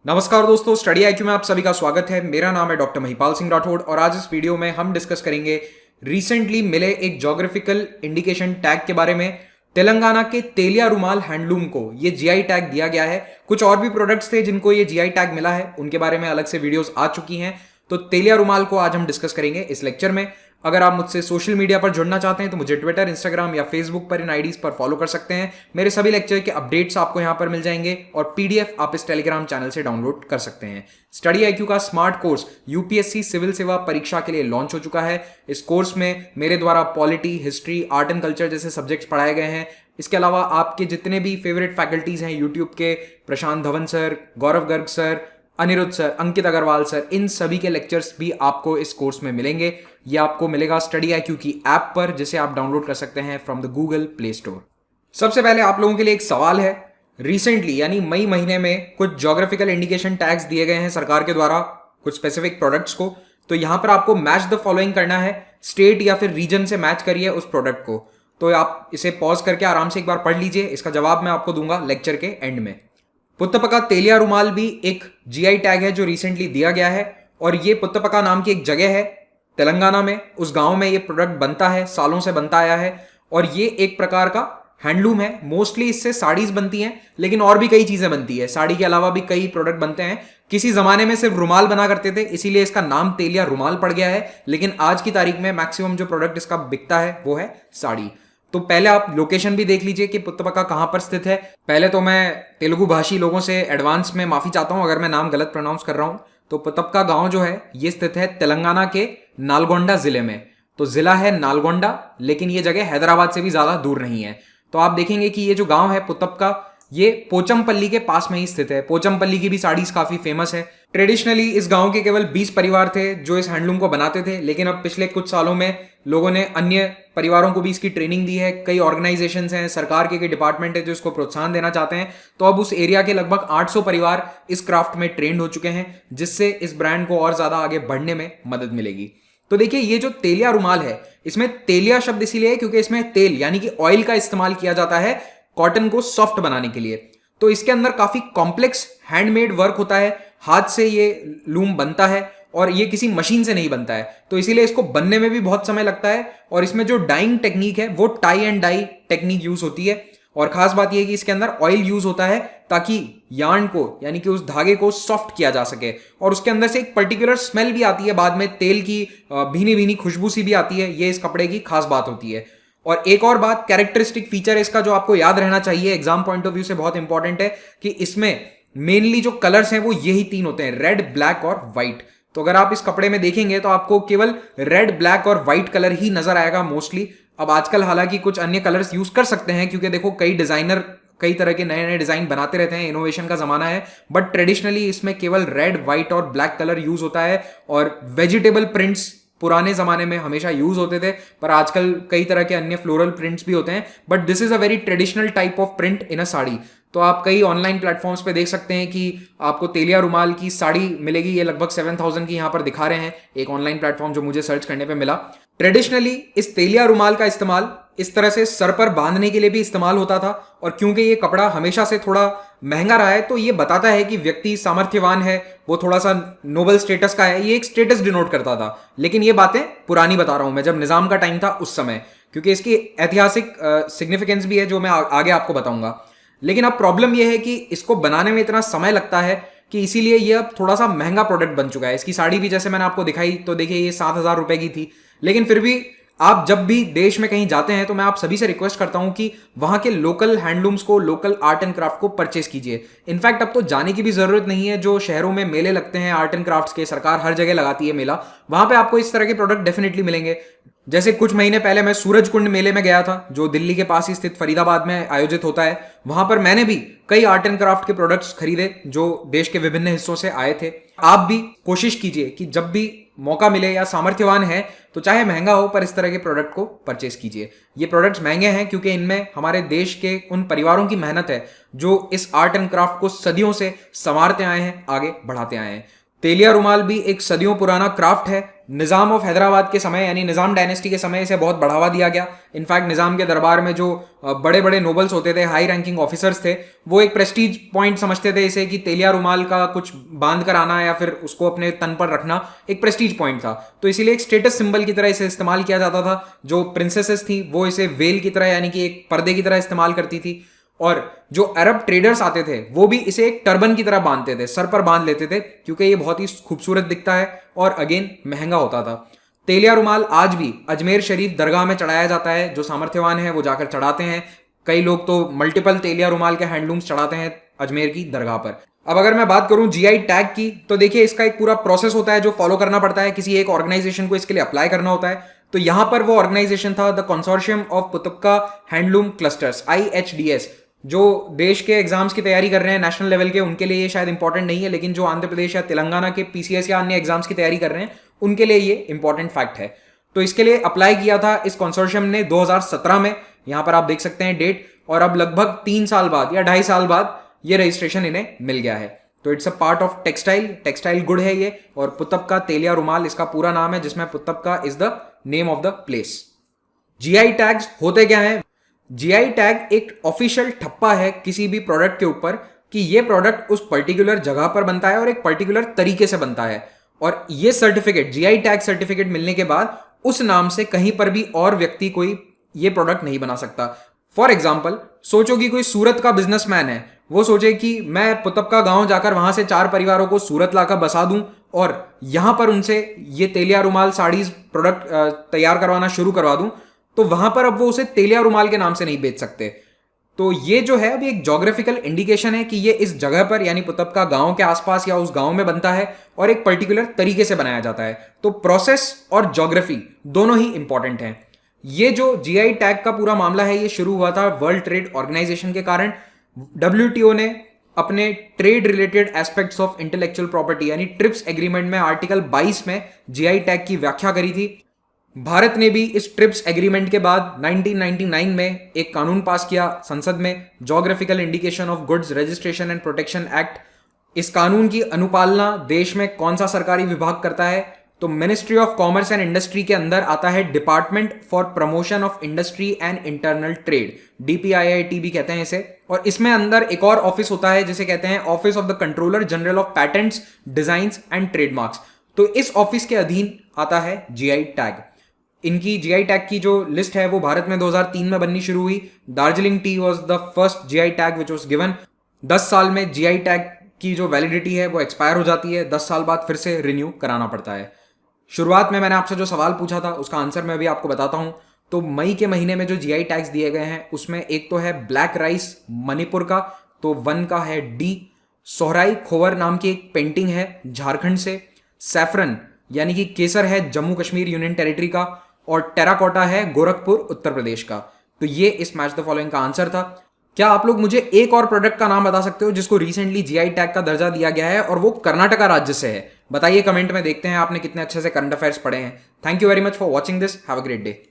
नमस्कार दोस्तों, study IQ में आप सभी का स्वागत है। मेरा नाम है डॉक्टर महिपाल सिंह राठौड़ और आज इस वीडियो में हम डिस्कस करेंगे रिसेंटली मिले एक ज्योग्राफिकल इंडिकेशन टैग के बारे में। तेलंगाना के तेलिया रुमाल हैंडलूम को ये जीआई टैग दिया गया है। कुछ और भी प्रोडक्ट्स थे जिनको ये जीआई टैग मिला है, उनके बारे में अलग से वीडियोस आ चुकी हैं। तो तेलिया रुमाल को आज हम डिस्कस करेंगे इस लेक्चर में। अगर आप मुझसे सोशल मीडिया पर जुड़ना चाहते हैं तो मुझे ट्विटर, इंस्टाग्राम या फेसबुक पर इन आईडीज पर फॉलो कर सकते हैं। मेरे सभी लेक्चर के अपडेट्स आपको यहां पर मिल जाएंगे और पीडीएफ आप इस टेलीग्राम चैनल से डाउनलोड कर सकते हैं। स्टडी आईक्यू का स्मार्ट कोर्स यूपीएससी सिविल सेवा परीक्षा के लिए लॉन्च हो चुका है। इस कोर्स में मेरे द्वारा polity, history, art and culture जैसे सब्जेक्ट्स पढ़ाए गए हैं। इसके अलावा आपके जितने भी फेवरेट फैकल्टीज हैं यूट्यूब के, प्रशांत धवन सर, गौरव गर्ग सर, अनिरुद्ध सर, अंकित अग्रवाल सर, इन सभी के लेक्चर्स भी आपको इस कोर्स में मिलेंगे। ये आपको मिलेगा स्टडी आईक्यू की ऐप पर, जिसे आप डाउनलोड कर सकते हैं from the Google play store. सबसे पहले आप लोगों के लिए एक सवाल है। रिसेंटली यानी मई महीने में कुछ ज्योग्राफिकल इंडिकेशन टैग्स दिए गए हैं सरकार के द्वारा कुछ स्पेसिफिक प्रोडक्ट्स को। तो यहां पर आपको मैच द फॉलोइंग करना है। स्टेट या फिर रीजन से मैच करिए उस प्रोडक्ट को। तो आप इसे पॉज करके आराम से एक बार पढ़ लीजिए। इसका जवाब मैं आपको दूंगा लेक्चर के एंड में। पुत्तपका तेलिया रुमाल भी एक जीआई टैग है जो रिसेंटली दिया गया है और ये पुत्तपका नाम की एक जगह है तेलंगाना में। उस गांव में ये प्रोडक्ट बनता है, सालों से बनता आया है और ये एक प्रकार का हैंडलूम है। मोस्टली इससे साड़ीज बनती हैं, लेकिन और भी कई चीजें बनती है। साड़ी के अलावा भी कई प्रोडक्ट बनते हैं। किसी जमाने में सिर्फ रुमाल बना करते थे, इसीलिए इसका नाम तेलिया रुमाल पड़ गया है। लेकिन आज की तारीख में मैक्सिमम जो प्रोडक्ट इसका बिकता है वो है साड़ी। तो पहले आप लोकेशन भी देख लीजिए कि पुत्तपका कहां पर स्थित है। पहले तो मैं तेलुगु भाषी लोगों से एडवांस में माफी चाहता हूं अगर मैं नाम गलत प्रोनाउंस कर रहा हूं। तो पुत्तपका गांव जो है ये स्थित है तेलंगाना के नालगोंडा जिले में। तो जिला है नालगोंडा, लेकिन ये जगह हैदराबाद से भी ज्यादा दूर नहीं है। तो आप देखेंगे कि ये जो गांव है पुत्तपका, ये पोचमपल्ली के पास में ही स्थित है। पोचमपल्ली की भी साड़ीज काफी फेमस है। ट्रेडिशनली इस गांव के केवल 20 परिवार थे जो इस हैंडलूम को बनाते थे, लेकिन अब पिछले कुछ सालों में लोगों ने अन्य परिवारों को भी इसकी ट्रेनिंग दी है। कई ऑर्गेनाइजेशंस हैं, सरकार के कई डिपार्टमेंट है जो इसको प्रोत्साहन देना चाहते हैं। तो अब उस एरिया के लगभग 800 परिवार इस क्राफ्ट में ट्रेंड हो चुके हैं, जिससे इस ब्रांड को और ज्यादा आगे बढ़ने में मदद मिलेगी। तो देखिए, ये जो तेलिया रुमाल है, इसमें तेलिया शब्द इसीलिए है क्योंकि इसमें तेल यानी कि ऑयल का इस्तेमाल किया जाता है कॉटन को सॉफ्ट बनाने के लिए। तो इसके अंदर काफी कॉम्प्लेक्स हैंडमेड वर्क होता है। हाथ से ये लूम बनता है और ये किसी मशीन से नहीं बनता है, तो इसीलिए इसको बनने में भी बहुत समय लगता है। और इसमें जो डाइंग टेक्निक है वो tie and dye technique use होती है। और खास बात यह है कि इसके अंदर ऑयल यूज होता है ताकि यार्न को यानी कि उस धागे को सॉफ्ट किया जा सके। और उसके अंदर से एक पर्टिकुलर स्मेल भी आती है, बाद में तेल की भीनी भीनी खुशबू सी भी आती है। ये इस कपड़े की खास बात होती है। और एक और बात, कैरेक्टरिस्टिक फीचर इसका जो आपको याद रहना चाहिए, एग्जाम पॉइंट ऑफ व्यू से बहुत इंपॉर्टेंट है, कि इसमें मेनली जो कलर्स हैं वो यही तीन होते हैं, रेड, ब्लैक और व्हाइट। तो अगर आप इस कपड़े में देखेंगे तो आपको केवल रेड, ब्लैक और व्हाइट कलर ही नजर आएगा मोस्टली। अब आजकल हालांकि कुछ अन्य कलर्स यूज कर सकते हैं, क्योंकि देखो कई डिजाइनर कई तरह के नए नए डिजाइन बनाते रहते हैं, इनोवेशन का जमाना है। बट ट्रेडिशनली इसमें केवल रेड, व्हाइट और ब्लैक कलर यूज होता है। और वेजिटेबल प्रिंट्स पुराने जमाने में हमेशा यूज होते थे, पर आजकल कई तरह के अन्य फ्लोरल प्रिंट्स भी होते हैं। But this is a very traditional type of print in a sari. तो आप कई ऑनलाइन प्लेटफॉर्म्स पे देख सकते हैं कि आपको तेलिया रुमाल की साड़ी मिलेगी। ये लगभग 7000 की यहां पर दिखा रहे हैं, एक ऑनलाइन प्लेटफॉर्म जो मुझे सर्च करने पे मिला। ट्रेडिशनली इस तेलिया रुमाल का इस्तेमाल इस तरह से सर पर बांधने के लिए भी इस्तेमाल होता था। और क्योंकि ये कपड़ा हमेशा से थोड़ा महंगा रहा है, तो ये बताता है कि व्यक्ति सामर्थ्यवान है, वो थोड़ा सा नोबल स्टेटस का है। ये एक स्टेटस डिनोट करता था। लेकिन ये बातें पुरानी बता रहा हूं मैं, जब निजाम का टाइम था उस समय, क्योंकि इसकी ऐतिहासिक सिग्निफिकेंस भी है जो मैं आगे आपको बताऊंगा। लेकिन अब प्रॉब्लम यह है कि इसको बनाने में इतना समय लगता है कि इसीलिए ये अब थोड़ा सा महंगा प्रोडक्ट बन चुका है। इसकी साड़ी भी जैसे मैंने आपको दिखाई, तो देखिए ये 7000 रुपए की थी। लेकिन फिर भी आप जब भी देश में कहीं जाते हैं तो मैं आप सभी से रिक्वेस्ट करता हूं कि वहां के लोकल हैंडलूम्स को, लोकल आर्ट एंड क्राफ्ट को परचेस कीजिए। इनफैक्ट अब तो जाने की भी जरूरत नहीं है। जो शहरों में मेले लगते हैं आर्ट एंड क्राफ्ट्स के, सरकार हर जगह लगाती है मेला, वहां पे आपको इस तरह के प्रोडक्ट डेफिनेटली मिलेंगे। जैसे कुछ महीने पहले मैं सूरज कुंड मेले में गया था, जो दिल्ली के पास ही स्थित फरीदाबाद में आयोजित होता है। वहां पर मैंने भी कई आर्ट एंड क्राफ्ट के प्रोडक्ट्स खरीदे जो देश के विभिन्न हिस्सों से आए थे। आप भी कोशिश कीजिए कि जब भी मौका मिले या सामर्थ्यवान है तो चाहे महंगा हो, पर इस तरह के प्रोडक्ट को परचेस कीजिए। ये प्रोडक्ट्स महंगे हैं क्योंकि इनमें हमारे देश के उन परिवारों की मेहनत है जो इस आर्ट एंड क्राफ्ट को सदियों से संवारते आए हैं, आगे बढ़ाते आए हैं। तेलिया रुमाल भी एक सदियों पुराना क्राफ्ट है निज़ाम ऑफ हैदराबाद के समय यानी निज़ाम डायनेस्टी के समय इसे बहुत बढ़ावा दिया गया। इनफैक्ट निज़ाम के दरबार में जो बड़े बड़े नोबल्स होते थे, हाई रैंकिंग ऑफिसर्स थे, वो एक प्रेस्टीज पॉइंट समझते थे इसे कि तेलिया रुमाल का कुछ बांध कर आना या फिर उसको अपने तन पर रखना एक प्रेस्टीज पॉइंट था। तो इसीलिए एक स्टेटस सिंबल की तरह इसे इस्तेमाल किया जाता था। जो प्रिंसेसेस थी वो इसे वेल की तरह यानी कि एक पर्दे की तरह इस्तेमाल करती थी, और जो अरब ट्रेडर्स आते थे वो भी इसे एक टर्बन की तरह बांधते थे, सर पर बांध लेते थे, क्योंकि ये बहुत ही खूबसूरत दिखता है और अगेन महंगा होता था। तेलिया रुमाल आज भी अजमेर शरीफ दरगाह में चढ़ाया जाता है। जो सामर्थ्यवान है वो जाकर चढ़ाते हैं। कई लोग तो मल्टीपल तेलिया रुमाल के हैंडलूम्स चढ़ाते हैं अजमेर की दरगाह पर। अब अगर मैं बात करूं जीआई टैग की, तो देखिए इसका एक पूरा प्रोसेस होता है जो फॉलो करना पड़ता है। किसी एक ऑर्गेनाइजेशन को इसके लिए अप्लाई करना होता है। तो यहां पर वो ऑर्गेनाइजेशन था the consortium of Puttapaka handloom clusters, IHDS। जो देश के एग्जाम्स की तैयारी कर रहे हैं नेशनल लेवल के, उनके लिए ये शायद इंपॉर्टेंट नहीं है, लेकिन जो आंध्र प्रदेश या तेलंगाना के PCS या अन्य एग्जाम्स की तैयारी कर रहे हैं उनके लिए ये इंपॉर्टेंट फैक्ट है। तो इसके लिए अप्लाई किया था इस कंसोर्शियम ने 2017 में। यहां पर आप देख सकते हैं डेट, और अब लगभग 3 साल बाद या 2.5 साल बाद ये रजिस्ट्रेशन इन्हें मिल गया है। तो it's a part of textile good है ये। और पुतपका तेलिया रुमाल इसका पूरा नाम है, जिसमें Puttapaka is the name of the place. GI tags होते क्या हैं? जीआई टैग एक ऑफिशियल ठप्पा है किसी भी प्रोडक्ट के ऊपर कि ये प्रोडक्ट उस पर्टिकुलर जगह पर बनता है और एक पर्टिकुलर तरीके से बनता है। और ये सर्टिफिकेट, जीआई टैग सर्टिफिकेट मिलने के बाद उस नाम से कहीं पर भी और व्यक्ति कोई ये प्रोडक्ट नहीं बना सकता। फॉर एग्जाम्पल, सोचो कि कोई सूरत का बिजनेसमैन है, वो सोचे कि मैं पुतपका गांव जाकर वहां से 4 परिवारों को सूरत लाकर बसा दूं और यहां पर उनसे ये तेलिया रुमाल साड़ीज प्रोडक्ट तैयार करवाना शुरू करवा दूं, तो वहां पर अब वो उसे तेलिया रुमाल के नाम से नहीं बेच सकते। तो ये जो है अभी एक ज्योग्राफिकल इंडिकेशन है कि ये इस जगह पर यानी पुतपका गांव के आसपास या उस गांव में बनता है और एक पर्टिकुलर तरीके से बनाया जाता है। तो प्रोसेस और ज्योग्राफी दोनों ही इंपॉर्टेंट हैं। ये जो जीआई टैग का पूरा मामला है ये शुरू हुआ था वर्ल्ड ट्रेड ऑर्गेनाइजेशन के कारण। WTO ने अपने trade related aspects of intellectual property यानी ट्रिप्स एग्रीमेंट में आर्टिकल 22 में जीआई टैग की व्याख्या करी थी। भारत ने भी इस ट्रिप्स एग्रीमेंट के बाद 1999 में एक कानून पास किया संसद में, geographical indication of goods registration and protection act. इस कानून की अनुपालना देश में कौन सा सरकारी विभाग करता है? तो ministry of commerce and industry के अंदर आता है department for promotion of industry and internal trade, DPIIT भी कहते हैं इसे। और इसमें अंदर एक और ऑफिस होता है जिसे कहते हैं office of the controller general of patents, designs and trademarks. तो इस ऑफिस के अधीन आता है जीआई टैग। इनकी जीआई टैग की जो लिस्ट है वो भारत में 2003 में बननी शुरू हुई। Darjeeling T was the first GI tag which was given. 10 साल में जीआई टैग की जो वैलिडिटी है वो एक्सपायर हो जाती है। 10 साल बाद फिर से रिन्यू कराना पड़ता है। शुरुआत में मैंने आपसे जो सवाल पूछा था उसका आंसर मैं अभी आपको बताता हूं। तो मई के महीने में जो जीआई टैग्स दिए गए हैं उसमें एक तो है ब्लैक राइस मणिपुर का, तो 1 का है D। सोहराई खोवर नाम की एक पेंटिंग है झारखंड से। सैफरन यानी कि केसर है जम्मू कश्मीर यूनियन टेरिटरी का। और टेराकोटा है गोरखपुर उत्तर प्रदेश का। तो ये इस मैच द फॉलोइंग का आंसर था। क्या आप लोग मुझे एक और प्रोडक्ट का नाम बता सकते हो जिसको रिसेंटली जीआई टैग का दर्जा दिया गया है और वो कर्नाटका राज्य से है? बताइए कमेंट में, देखते हैं आपने कितने अच्छे से करंट अफेयर्स पढ़े हैं। Thank you very much for watching this. Have a great day.